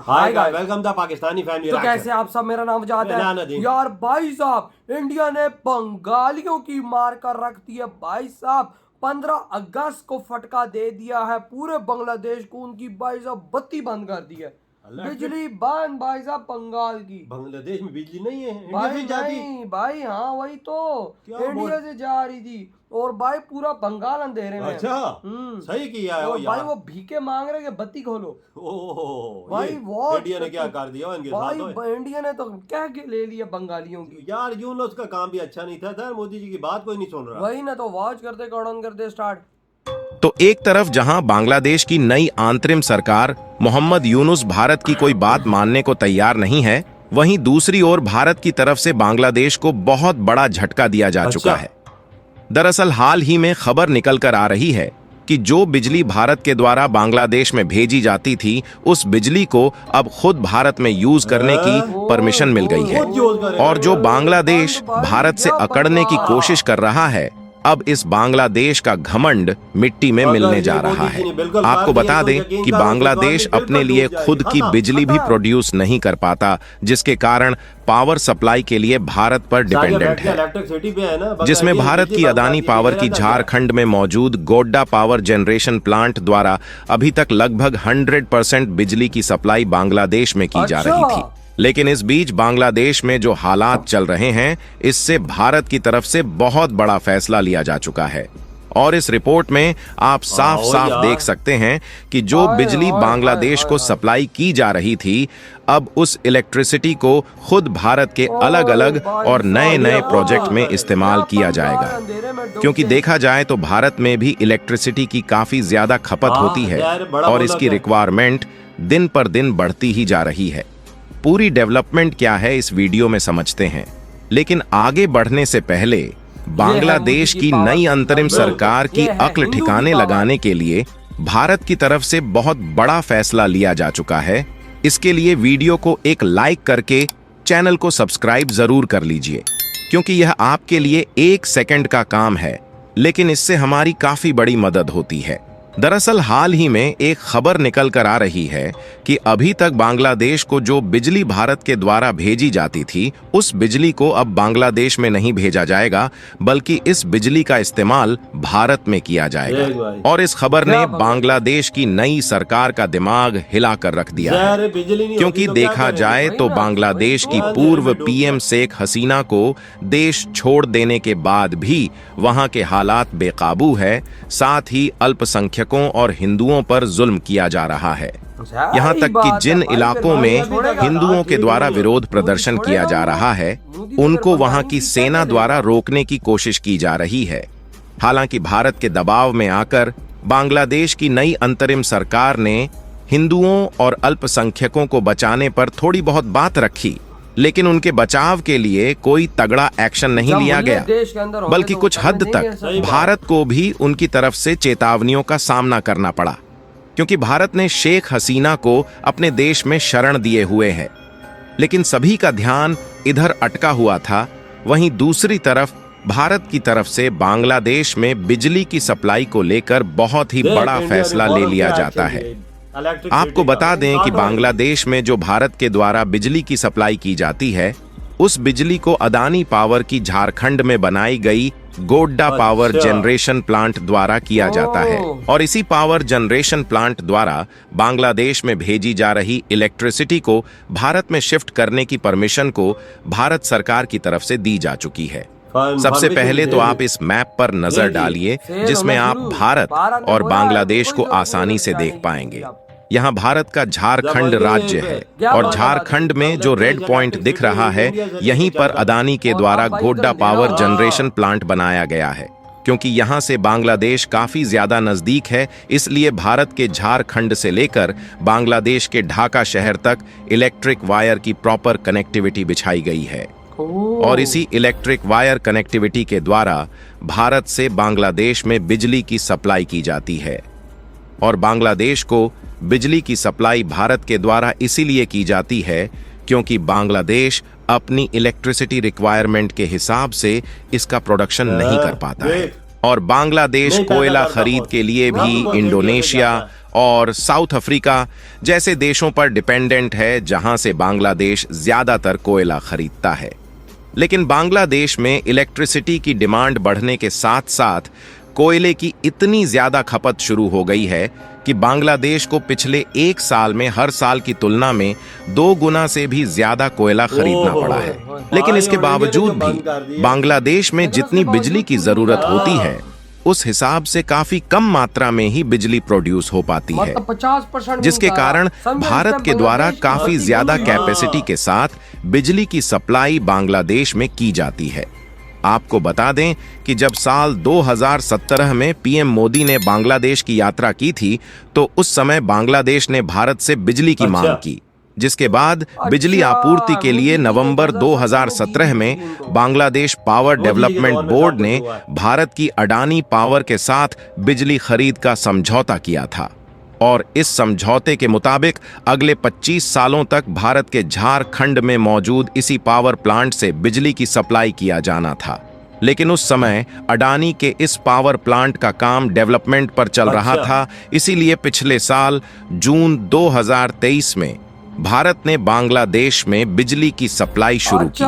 Hi guys, welcome the Pakistani family. तो कैसे आप सब, मेरा नाम जात है यार। भाई साहब, इंडिया ने बंगालियों की मार कर रख दी है भाई साहब। 15 अगस्त को फटका दे दिया है पूरे बांग्लादेश को। उनकी भाई साहब बत्ती बंद कर दी है, बिजली बंद भाई साहब बंगाल की। बांग्लादेश में बिजली नहीं है, भाई इंडिया से जाती नहीं भाई, हाँ वही तो, इंडिया से जा रही थी और भाई पूरा बंगाल अंधेरे में। अच्छा, सही किया है और भाई वो भीखे मांग रहे कि बत्ती खोलो। ओह भाई वो इंडिया ने क्या कर दिया इनके साथ? भाई इंडिया ने तो क्या ले लिया बंगालियों की। यार यूनुस का काम भी अच्छा नहीं था, मोदी जी की बात कोई नहीं सुन रहा। वही ना, तो वॉच करते कौन करते स्टार्ट। तो एक तरफ जहां बांग्लादेश की नई अंतरिम सरकार मोहम्मद यूनुस भारत की कोई बात मानने को तैयार नहीं है, वहीं दूसरी ओर भारत की तरफ से बांग्लादेश को बहुत बड़ा झटका दिया जा चुका है। दरअसल हाल ही में खबर निकल कर आ रही है कि जो बिजली भारत के द्वारा बांग्लादेश में भेजी जाती थी, उस बिजली को अब खुद भारत में यूज करने की परमिशन मिल गई है। और जो बांग्लादेश भारत से अकड़ने की कोशिश कर रहा है, अब इस बांग्लादेश का घमंड मिट्टी में मिलने जा रहा है। आपको बता दें कि बांग्लादेश अपने लिए खुद की बिजली भी प्रोड्यूस नहीं कर पाता, जिसके कारण पावर सप्लाई के लिए भारत पर डिपेंडेंट है, जिसमें भारत की अदानी पावर की झारखंड में मौजूद गोड्डा पावर जनरेशन प्लांट द्वारा अभी तक लगभग 100% बिजली की सप्लाई बांग्लादेश में की जा रही थी। लेकिन इस बीच बांग्लादेश में जो हालात चल रहे हैं, इससे भारत की तरफ से बहुत बड़ा फैसला लिया जा चुका है। और इस रिपोर्ट में आप साफ साफ देख सकते हैं कि जो बिजली बांग्लादेश को सप्लाई की जा रही थी, अब उस इलेक्ट्रिसिटी को खुद भारत के अलग अलग और नए नए प्रोजेक्ट में इस्तेमाल किया जाएगा। क्योंकि देखा जाए तो भारत में भी इलेक्ट्रिसिटी की काफी ज्यादा खपत होती है और इसकी रिक्वायरमेंट दिन पर दिन बढ़ती ही जा रही है। पूरी डेवलपमेंट क्या है इस वीडियो में समझते हैं, लेकिन आगे बढ़ने से पहले बांग्लादेश की नई अंतरिम सरकार की अक्ल ठिकाने लगाने के लिए भारत की तरफ से बहुत बड़ा फैसला लिया जा चुका है। इसके लिए वीडियो को एक लाइक करके चैनल को सब्सक्राइब जरूर कर लीजिए, क्योंकि यह आपके लिए 1 सेकंड का काम है, लेकिन इससे हमारी काफी बड़ी मदद होती है। दरअसल हाल ही में एक खबर निकल कर आ रही है कि अभी तक बांग्लादेश को जो बिजली भारत के द्वारा भेजी जाती थी, उस बिजली को अब बांग्लादेश में नहीं भेजा जाएगा, बल्कि इस बिजली का इस्तेमाल भारत में किया जाएगा। और इस खबर ने बांग्लादेश की नई सरकार का दिमाग हिला कर रख दिया है, क्योंकि देखा जाए तो बांग्लादेश की पूर्व पीएम शेख हसीना को देश छोड़ देने के बाद भी वहां के हालात बेकाबू है। साथ ही अल्पसंख्यक और हिंदुओं पर जुल्म किया जा रहा है। यहाँ तक कि जिन इलाकों में हिंदुओं के द्वारा विरोध प्रदर्शन किया जा रहा है, उनको वहां की सेना द्वारा रोकने की कोशिश की जा रही है। हालांकि भारत के दबाव में आकर बांग्लादेश की नई अंतरिम सरकार ने हिंदुओं और अल्पसंख्यकों को बचाने पर थोड़ी बहुत बात रखी, लेकिन उनके बचाव के लिए कोई तगड़ा एक्शन नहीं लिया गया, बल्कि कुछ हद तक भारत को भी उनकी तरफ से चेतावनियों का सामना करना पड़ा, क्योंकि भारत ने शेख हसीना को अपने देश में शरण दिए हुए है। लेकिन सभी का ध्यान इधर अटका हुआ था। वहीं दूसरी तरफ भारत की तरफ से बांग्लादेश में बिजली की सप्लाई को लेकर बहुत ही बड़ा फैसला ले लिया जाता है। आपको बता दें कि बांग्लादेश में जो भारत के द्वारा बिजली की सप्लाई की जाती है, उस बिजली को अदानी पावर की झारखंड में बनाई गई गोड्डा पावर जनरेशन प्लांट द्वारा किया जाता है। और इसी पावर जनरेशन प्लांट द्वारा बांग्लादेश में भेजी जा रही इलेक्ट्रिसिटी को भारत में शिफ्ट करने की परमिशन को भारत सरकार की तरफ से दी जा चुकी है। सबसे पहले तो आप इस मैप पर नजर डालिए, जिसमें आप भारत और बांग्लादेश को आसानी से देख पाएंगे। यहाँ भारत का झारखंड राज्य है और झारखंड में जो रेड पॉइंट दिख रहा है, यहीं पर अदानी के द्वारा गोड्डा पावर जनरेशन प्लांट बनाया गया है। क्योंकि यहाँ से बांग्लादेश काफी ज्यादा नजदीक है, इसलिए भारत के झारखंड से लेकर बांग्लादेश के ढाका शहर तक इलेक्ट्रिक वायर की प्रॉपर कनेक्टिविटी बिछाई गई है। और इसी इलेक्ट्रिक वायर कनेक्टिविटी के द्वारा भारत से बांग्लादेश में बिजली की सप्लाई की जाती है। और बांग्लादेश को बिजली की सप्लाई भारत के द्वारा इसीलिए की जाती है क्योंकि बांग्लादेश अपनी इलेक्ट्रिसिटी रिक्वायरमेंट के हिसाब से इसका प्रोडक्शन नहीं कर पाता है। और बांग्लादेश नहीं पैदा कोयला करता खरीद बहुत। के लिए ना भी तो इंडोनेशिया जाता और साउथ अफ्रीका जैसे देशों पर डिपेंडेंट है, जहां से बांग्लादेश ज्यादातर कोयला खरीदता है। लेकिन बांग्लादेश में इलेक्ट्रिसिटी की डिमांड बढ़ने के साथ साथ कोयले की इतनी ज्यादा खपत शुरू हो गई है कि बांग्लादेश को पिछले 1 साल में हर साल की तुलना में 2 गुना से भी ज्यादा कोयला खरीदना ओहो। पड़ा है। लेकिन इसके भाई, और इंडिया ने बावजूद जो बंद भी कर दिया। बांग्लादेश में लेकिन जितनी उसके बिजली की बावजूद जरूरत भी- होती है उस हिसाब से काफी कम मात्रा में ही बिजली प्रोड्यूस हो पाती है, मतलब 50% जिसके कारण भारत के द्वारा काफी ज्यादा हाँ। कैपेसिटी के साथ बिजली की सप्लाई बांग्लादेश में की जाती है। आपको बता दें कि जब साल 2017 में पीएम मोदी ने बांग्लादेश की यात्रा की थी तो उस समय बांग्लादेश ने भारत से बिजली की मांग की, जिसके बाद बिजली आपूर्ति के लिए नवंबर 2017 में बांग्लादेश पावर डेवलपमेंट बोर्ड ने भारत की अडानी पावर के साथ बिजली खरीद का समझौता किया था और इस समझौते के मुताबिक अगले 25 सालों तक भारत के झारखंड में मौजूद इसी पावर प्लांट से बिजली की सप्लाई किया जाना था। लेकिन उस समय अडानी के इस पावर प्लांट का काम डेवलपमेंट पर चल रहा था, इसीलिए पिछले साल जून 2023 में भारत ने बांग्लादेश में बिजली की सप्लाई शुरू की।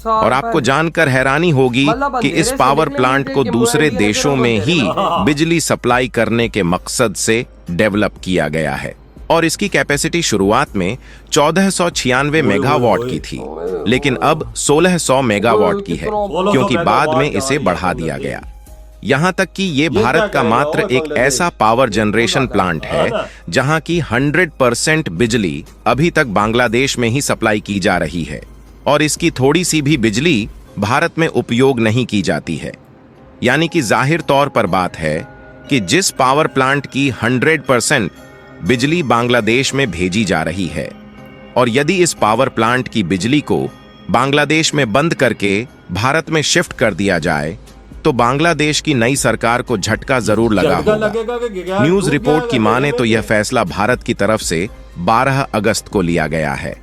और आपको जानकर हैरानी होगी कि इस पावर प्लांट को दूसरे देशों में ही बिजली सप्लाई करने के मकसद से डेवलप किया गया है और इसकी कैपेसिटी शुरुआत में 1496 मेगावाट की थी, लेकिन अब 1600 मेगावाट की है क्योंकि बाद में इसे बढ़ा दिया गया। यहां तक कि ये भारत का मात्र एक ऐसा पावर जनरेशन प्लांट है जहां की 100% बिजली अभी तक बांग्लादेश में ही सप्लाई की जा रही है और इसकी थोड़ी सी भी बिजली भारत में उपयोग नहीं की जाती है। यानी कि जाहिर तौर पर बात है कि जिस पावर प्लांट की 100% बिजली बांग्लादेश में भेजी जा रही है और यदि इस पावर प्लांट की बिजली को बांग्लादेश में बंद करके भारत में शिफ्ट कर दिया जाए तो बांग्लादेश की नई सरकार को झटका जरूर लगा होगा। न्यूज रिपोर्ट की माने तो यह फैसला भारत की तरफ से 12 अगस्त को लिया गया है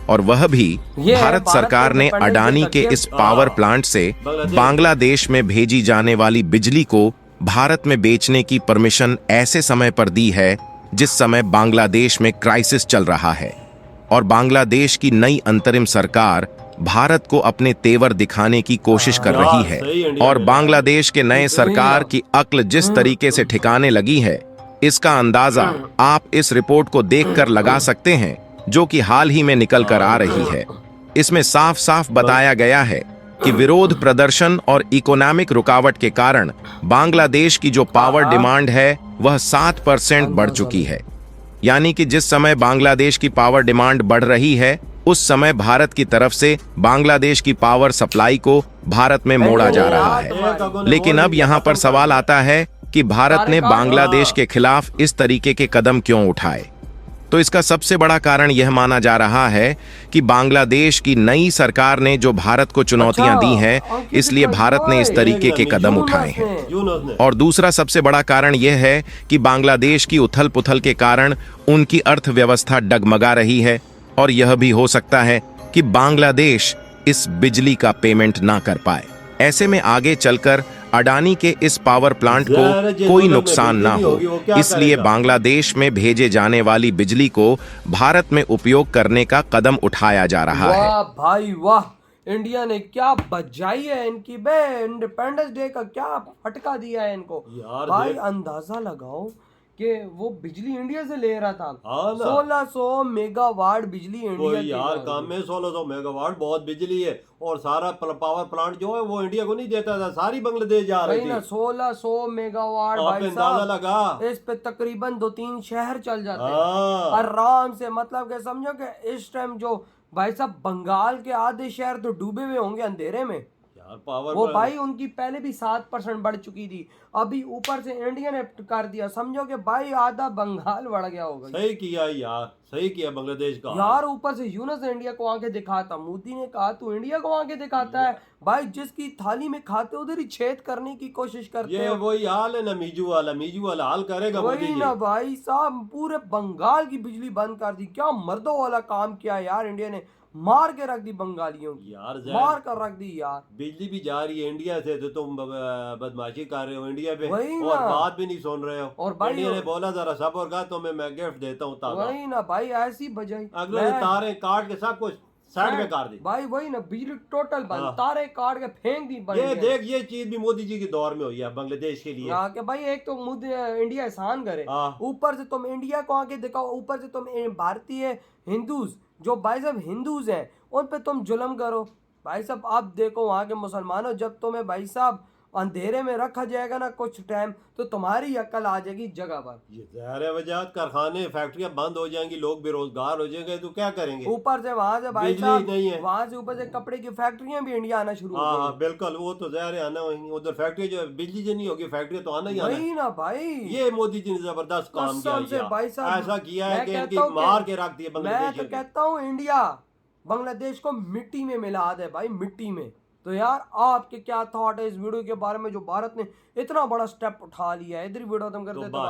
और वह भी भारत सरकार ने अडानी के इस पावर प्लांट से बांग्लादेश में भेजी जाने वाली बिजली को भारत में बेचने की परमिशन ऐसे समय पर दी है जिस समय बांग्लादेश में क्राइसिस चल रहा है और बांग्लादेश की नई अंतरिम सरकार भारत को अपने तेवर दिखाने की कोशिश कर रही है और बांग्लादेश के नए सरकार की अक्ल जिस तरीके से ठिकाने लगी है इसका अंदाजा आप इस रिपोर्ट को देखकर लगा सकते हैं जो कि हाल ही में निकल कर आ रही है। इसमें साफ साफ बताया गया है कि विरोध प्रदर्शन और इकोनॉमिक रुकावट के कारण बांग्लादेश की जो पावर डिमांड है वह 7% बढ़ चुकी है। यानी कि जिस समय बांग्लादेश की पावर डिमांड बढ़ रही है उस समय भारत की तरफ से बांग्लादेश की पावर सप्लाई को भारत में मोड़ा जा रहा है। लेकिन अब यहाँ पर सवाल आता है कि भारत ने बांग्लादेश के खिलाफ इस तरीके के कदम क्यों उठाए। तो इसका सबसे बड़ा कारण यह माना जा रहा है कि बांग्लादेश की नई सरकार ने जो भारत को चुनौतियां दी हैं, इसलिए भारत ने इस तरीके के कदम उठाए हैं। और दूसरा सबसे बड़ा कारण यह है कि बांग्लादेश की उथल पुथल के कारण उनकी अर्थव्यवस्था डगमगा रही है और यह भी हो सकता है कि बांग्लादेश इस बिजली का पेमेंट ना कर पाए। ऐसे में आगे चलकर अडानी के इस पावर प्लांट को कोई नुकसान ना हो, इसलिए बांग्लादेश में भेजे जाने वाली बिजली को भारत में उपयोग करने का कदम उठाया जा रहा है। वाह भाई वाह, इंडिया ने क्या बजाई है इनकी बे। इंडिपेंडेंस डे का क्या फटका दिया है इनको भाई। अंदाजा लगाओ कि वो बिजली इंडिया से ले रहा था 1600 मेगावाट बिजली इंडिया यार काम में 1600 मेगावाट बहुत बिजली है और सारा पावर प्लांट जो है वो इंडिया को नहीं देता था, सारी बांग्लादेश जा रही थी। 1600 मेगावाट भाई साहब लगा इस पे तकरीबन 2-3 शहर चल जाते हैं आराम से। मतलब कि समझो कि इस टाइम जो भाई साहब बंगाल के आधे शहर तो डूबे हुए होंगे अंधेरे में। पावर वो भाई उनकी पहले भी 7% बढ़ चुकी थी, अभी ऊपर से इंडिया ने कर दिया। समझो कि भाई आधा बंगाल बढ़ गया होगा। सही किया यार, सही किया बांग्लादेश का। यार ऊपर से यूनुस ने इंडिया को आके दिखाता, मोदी ने कहा तू इंडिया को आके दिखाता है भाई, जिसकी थाली में खाते उधर ही छेद करने की कोशिश करते ये हो। वही हाल है ना, मीजू वाला हाल करेगा मोदी वही जी। ना भाई साहब, पूरे बंगाल की बिजली बंद कर दी। क्या मर्दों वाला काम किया यार इंडिया ने, मार के रख दी बंगालियों की, यार मार कर रख दी यार। बिजली भी जा रही है इंडिया से, तो तुम बदमाशी कर रहे हो इंडिया पे वही और ना। बात भी नहीं सुन रहे हो। और भाई इंडिया ने बोला जरा सब्र कर, तुम्हें मैं गिफ्ट देता हूँ ताजा। वही ना भाई, ऐसी बजाई अगले तारे काट के सब कुछ साइड में कर दी भाई। वही ना, बिजली टोटल बंद, हाँ। तारे काट के फेंक दी बंद। ये देख, ये चीज भी मोदी जी के दौर में हुई है बांग्लादेश के लिए। कि भाई एक तो मुझे इंडिया एहसान करे, हाँ। ऊपर से तुम इंडिया को आके दिखाओ, ऊपर से तुम भारतीय हिंदूज जो भाई साहब हिंदूज हैं उन पे तुम जुल्म करो। भाई साहब आप देखो वहाँ के मुसलमानों, जब तुम्हें भाई साहब अंधेरे में रखा जाएगा ना कुछ टाइम, तो तुम्हारी अक्ल आ जाएगी जगह पर। ये ज़ाहिर वजह, कारखाने फैक्ट्रियां बंद हो जाएंगी, लोग बेरोजगार हो जाएंगे, तो क्या करेंगे। ऊपर से वहां से भाई बिजली साहब नहीं है, वहां से ऊपर से कपड़े की फैक्ट्रियां भी इंडिया आना शुरू हो हाँ गई। बिल्कुल, वो तो ज़ाहिर है आना वहीं, उधर फैक्ट्री जो बिजली जो नहीं होगी, फैक्ट्री तो आना ही आना है। वही ना भाई, ये मोदी जी ने जबरदस्त काम कसम से किया, भाई साहब ऐसा किया है मैं कि कहता इनकी हूं कि- मार के रख दिए मैं बांग्लादेश तो को। कहता हूँ इंडिया बांग्लादेश को मिट्टी में मिला दे भाई, मिट्टी में। तो यार आपके क्या थॉट है इस वीडियो के बारे में, जो भारत ने इतना बड़ा स्टेप उठा लिया है। इधर वीडियो खत्म करते तो हैं, तो